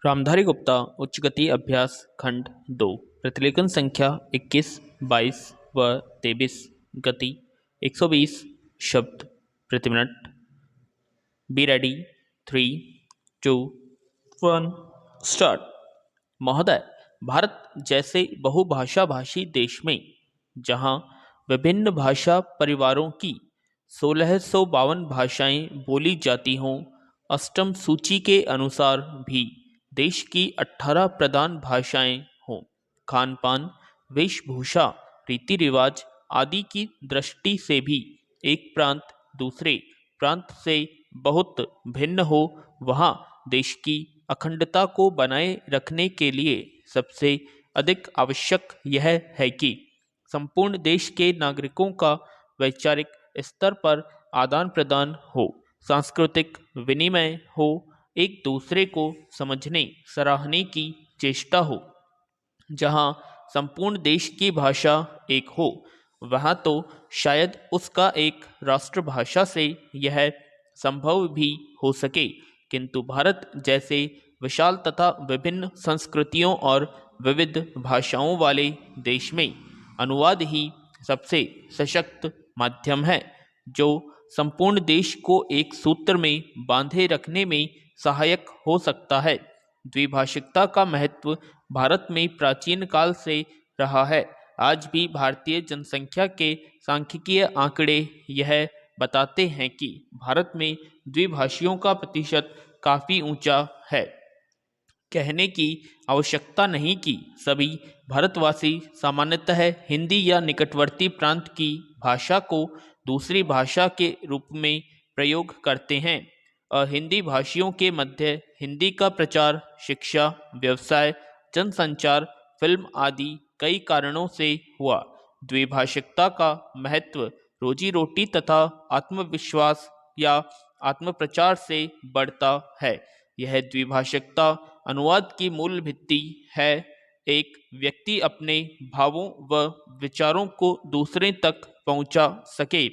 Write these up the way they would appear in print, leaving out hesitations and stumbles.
रामधारी गुप्ता उच्च गति अभ्यास खंड 2 प्रतिलेखन संख्या 21, 22 व 23 गति 120 शब्द प्रति मिनट। Be ready. 3, 2, 1 स्टार्ट। महोदय, भारत जैसे बहुभाषा भाषी देश में जहां विभिन्न भाषा परिवारों की 1652 भाषाएं बोली जाती हों, अष्टम सूची के अनुसार भी देश की 18 प्रधान भाषाएं हों, खान पान, वेशभूषा, रीति रिवाज आदि की दृष्टि से भी एक प्रांत दूसरे प्रांत से बहुत भिन्न हो, वहाँ देश की अखंडता को बनाए रखने के लिए सबसे अधिक आवश्यक यह है कि संपूर्ण देश के नागरिकों का वैचारिक स्तर पर आदान प्रदान हो, सांस्कृतिक विनिमय हो, एक दूसरे को समझने सराहने की चेष्टा हो। जहाँ संपूर्ण देश की भाषा एक हो, वहाँ तो शायद उसका एक राष्ट्रभाषा से यह संभव भी हो सके, किंतु भारत जैसे विशाल तथा विभिन्न संस्कृतियों और विविध भाषाओं वाले देश में अनुवाद ही सबसे सशक्त माध्यम है, जो संपूर्ण देश को एक सूत्र में बांधे रखने में सहायक हो सकता है। द्विभाषिकता का महत्व भारत में प्राचीन काल से रहा है। आज भी भारतीय जनसंख्या के सांख्यिकीय आंकड़े यह बताते हैं कि भारत में द्विभाषियों का प्रतिशत काफ़ी ऊंचा है। कहने की आवश्यकता नहीं कि सभी भारतवासी सामान्यतः हिंदी या निकटवर्ती प्रांत की भाषा को दूसरी भाषा के रूप में प्रयोग करते हैं। हिंदी भाषियों के मध्य हिंदी का प्रचार शिक्षा, व्यवसाय, जनसंचार, फिल्म आदि कई कारणों से हुआ। द्विभाषिकता का महत्व रोजी रोटी तथा आत्मविश्वास या आत्मप्रचार से बढ़ता है। यह द्विभाषिकता अनुवाद की मूल भित्ति है। एक व्यक्ति अपने भावों व विचारों को दूसरे तक पहुंचा सके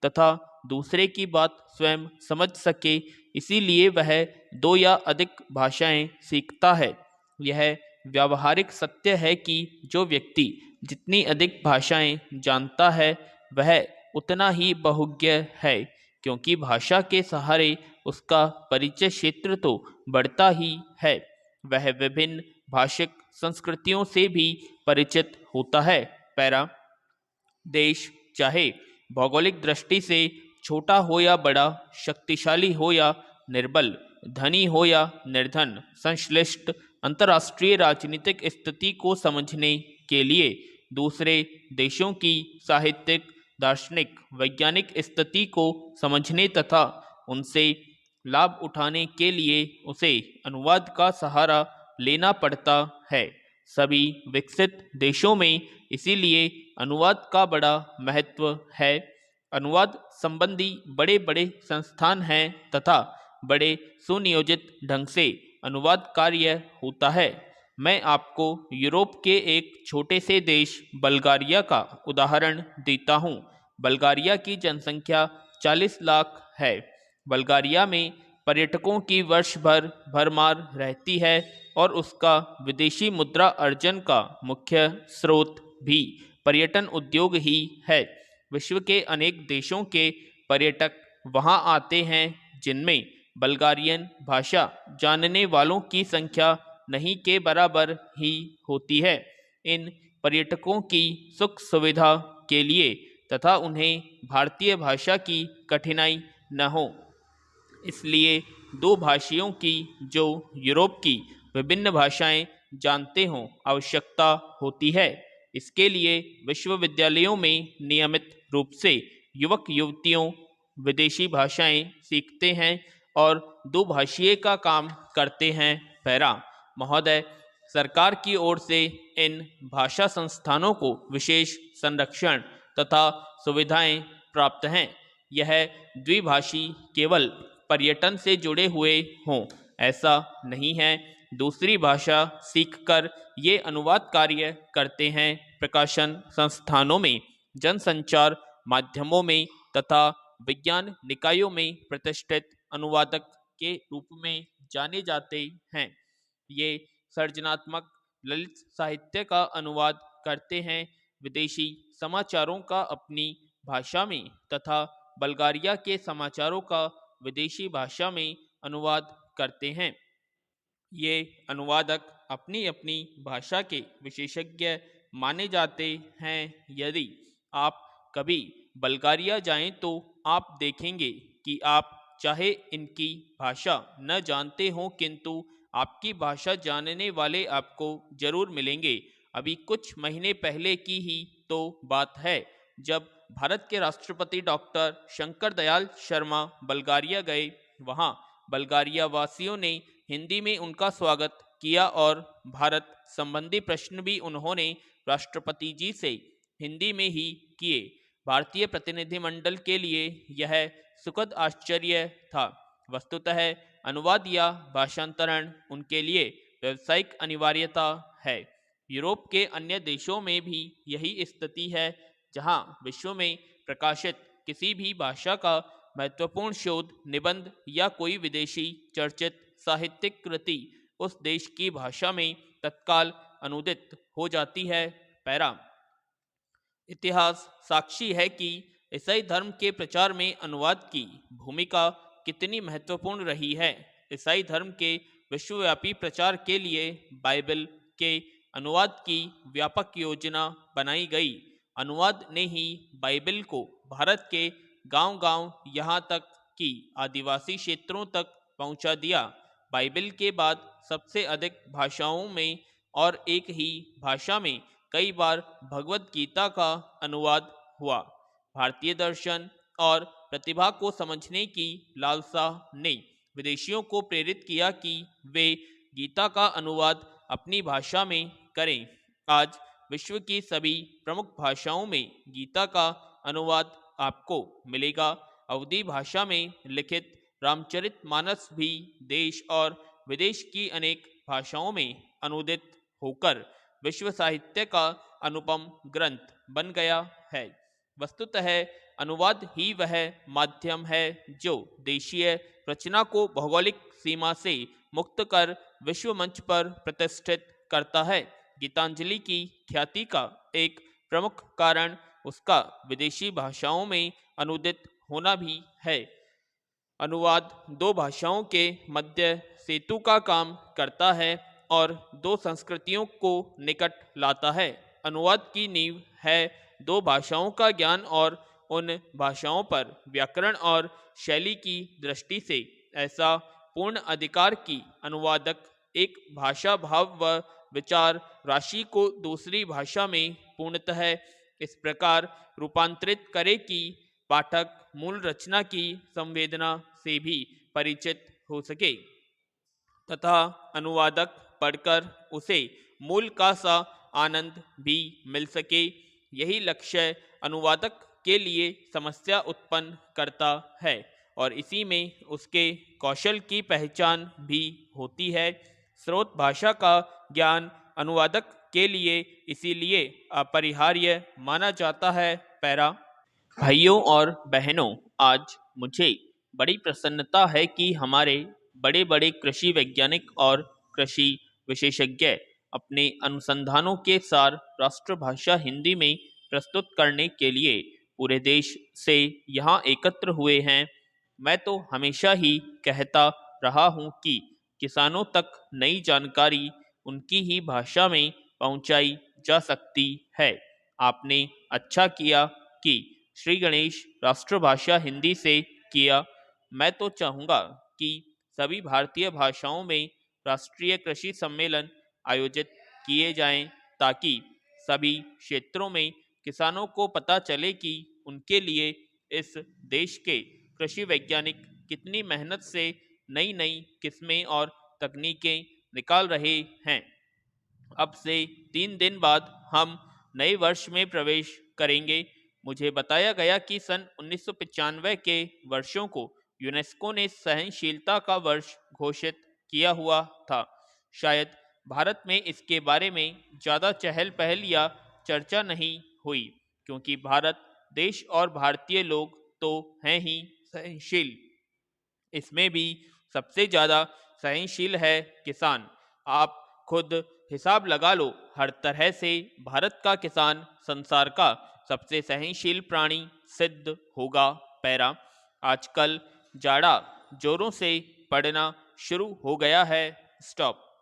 तथा दूसरे की बात स्वयं समझ सके, इसीलिए वह 2 या अधिक भाषाएं सीखता है। यह व्यावहारिक सत्य है कि जो व्यक्ति जितनी अधिक भाषाएं जानता है वह उतना ही बहुज्ञ है, क्योंकि भाषा के सहारे उसका परिचय क्षेत्र तो बढ़ता ही है। वह विभिन्न भाषिक संस्कृतियों से भी परिचित होता है। पैरा। देश चाहे भौगोलिक दृष्टि से छोटा हो या बड़ा, शक्तिशाली हो या निर्बल, धनी हो या निर्धन, संश्लिष्ट अंतर्राष्ट्रीय राजनीतिक स्थिति को समझने के लिए दूसरे देशों की साहित्यिक, दार्शनिक, वैज्ञानिक स्थिति को समझने तथा उनसे लाभ उठाने के लिए उसे अनुवाद का सहारा लेना पड़ता है। सभी विकसित देशों में इसीलिए अनुवाद का बड़ा महत्व है। अनुवाद संबंधी बड़े बड़े संस्थान हैं तथा बड़े सुनियोजित ढंग से अनुवाद कार्य होता है। मैं आपको यूरोप के एक छोटे से देश बल्गारिया का उदाहरण देता हूँ। बल्गारिया की जनसंख्या 40 लाख है। बल्गारिया में पर्यटकों की वर्ष भर भरमार रहती है और उसका विदेशी मुद्रा अर्जन का मुख्य स्रोत भी पर्यटन उद्योग ही है। विश्व के अनेक देशों के पर्यटक वहां आते हैं, जिनमें बल्गारियन भाषा जानने वालों की संख्या नहीं के बराबर ही होती है। इन पर्यटकों की सुख सुविधा के लिए तथा उन्हें भारतीय भाषा की कठिनाई न हो, इसलिए 2 भाषियों की जो यूरोप की विभिन्न भाषाएं जानते हों आवश्यकता होती है। इसके लिए विश्वविद्यालयों में नियमित रूप से युवक युवतियों विदेशी भाषाएं सीखते हैं और 2 भाषीय का काम करते हैं। पैरा। महोदय, सरकार की ओर से इन भाषा संस्थानों को विशेष संरक्षण तथा सुविधाएं प्राप्त हैं। यह द्विभाषी केवल पर्यटन से जुड़े हुए हों ऐसा नहीं है। दूसरी भाषा सीखकर ये अनुवाद कार्य करते हैं। प्रकाशन संस्थानों में, जनसंचार माध्यमों में तथा विज्ञान निकायों में प्रतिष्ठित अनुवादक के रूप में जाने जाते हैं। ये सर्जनात्मक ललित साहित्य का अनुवाद करते हैं, विदेशी समाचारों का अपनी भाषा में तथा बल्गारिया के समाचारों का विदेशी भाषा में अनुवाद करते हैं। ये अनुवादक अपनी अपनी भाषा के विशेषज्ञ माने जाते हैं। यदि आप कभी बल्गारिया जाएं तो आप देखेंगे कि आप चाहे इनकी भाषा न जानते हों, किंतु आपकी भाषा जानने वाले आपको जरूर मिलेंगे। अभी कुछ महीने पहले की ही तो बात है, जब भारत के राष्ट्रपति डॉक्टर शंकर दयाल शर्मा बल्गारिया गए। वहाँ बल्गारिया वासियों ने हिंदी में उनका स्वागत किया और भारत संबंधी प्रश्न भी उन्होंने राष्ट्रपति जी से हिंदी में ही किए। भारतीय प्रतिनिधिमंडल के लिए यह सुखद आश्चर्य था। वस्तुतः अनुवाद या भाषांतरण उनके लिए व्यावसायिक अनिवार्यता है। यूरोप के अन्य देशों में भी यही स्थिति है, जहां विश्व में प्रकाशित किसी भी भाषा का महत्वपूर्ण शोध निबंध या कोई विदेशी चर्चित साहित्यिक कृति उस देश की भाषा में तत्काल अनुदित हो जाती है। पैरा इतिहास साक्षी है कि ईसाई धर्म के प्रचार में अनुवाद की भूमिका कितनी महत्वपूर्ण रही है। ईसाई धर्म के विश्वव्यापी प्रचार के लिए बाइबल के अनुवाद की व्यापक योजना बनाई गई। अनुवाद ने ही बाइबल को भारत के गांव-गांव यहाँ तक कि आदिवासी क्षेत्रों तक पहुँचा दिया। बाइबल के बाद सबसे अधिक भाषाओं में और एक ही भाषा में कई बार भगवत गीता का अनुवाद हुआ। भारतीय दर्शन और प्रतिभा को समझने की लालसा ने विदेशियों को प्रेरित किया कि वे गीता का अनुवाद अपनी भाषा में करें। आज विश्व की सभी प्रमुख भाषाओं में गीता का अनुवाद आपको मिलेगा। अवधी भाषा में लिखित रामचरितमानस भी देश और विदेश की अनेक भाषाओं में अनुदित होकर विश्व साहित्य का अनुपम ग्रंथ बन गया है। वस्तुतः अनुवाद ही वह माध्यम है जो देशीय रचना को भौगोलिक सीमा से मुक्त कर विश्व मंच पर प्रतिष्ठित करता है। गीतांजलि की ख्याति का एक प्रमुख कारण उसका विदेशी भाषाओं में अनुदित होना भी है। अनुवाद दो भाषाओं के मध्य सेतु का काम करता है और दो संस्कृतियों को निकट लाता है। अनुवाद की नींव है दो भाषाओं का ज्ञान और उन भाषाओं पर व्याकरण और शैली की दृष्टि से ऐसा पूर्ण अधिकार की अनुवादक एक भाषा भाव व विचार राशि को दूसरी भाषा में पूर्णतः इस प्रकार रूपांतरित करे कि पाठक मूल रचना की संवेदना से भी परिचित हो सके तथा अनुवादक पढ़कर उसे मूल का सा आनंद भी मिल सके। यही लक्ष्य अनुवादक के लिए समस्या उत्पन्न करता है और इसी में उसके कौशल की पहचान भी होती है। स्रोत भाषा का ज्ञान अनुवादक के लिए इसीलिए अपरिहार्य माना जाता है। पैरा भाइयों और बहनों, आज मुझे बड़ी प्रसन्नता है कि हमारे बड़े बड़े कृषि वैज्ञानिक और कृषि विशेषज्ञ अपने अनुसंधानों के सार राष्ट्रभाषा हिंदी में प्रस्तुत करने के लिए पूरे देश से यहाँ एकत्र हुए हैं। मैं तो हमेशा ही कहता रहा हूँ कि किसानों तक नई जानकारी उनकी ही भाषा में पहुँचाई जा सकती है। आपने अच्छा किया कि श्री गणेश राष्ट्रभाषा हिंदी से किया। मैं तो चाहूँगा कि सभी भारतीय भाषाओं में राष्ट्रीय कृषि सम्मेलन आयोजित किए जाएं, ताकि सभी क्षेत्रों में किसानों को पता चले कि उनके लिए इस देश के कृषि वैज्ञानिक कितनी मेहनत से नई नई किस्में और तकनीकें निकाल रहे हैं। अब से 3 दिन बाद हम नए वर्ष में प्रवेश करेंगे। मुझे बताया गया कि सन 1995 के वर्षों को यूनेस्को ने सहनशीलता का वर्ष घोषित किया हुआ था। शायद भारत में इसके बारे में ज़्यादा चहल पहल या चर्चा नहीं हुई, क्योंकि भारत देश और भारतीय लोग तो हैं ही सहनशील। इसमें भी सबसे ज़्यादा सहनशील है किसान। आप खुद हिसाब लगा लो, हर तरह से भारत का किसान संसार का सबसे सहनशील प्राणी सिद्ध होगा। पैरा, आजकल जाड़ा जोरों से पड़ना शुरू हो गया है। स्टॉप।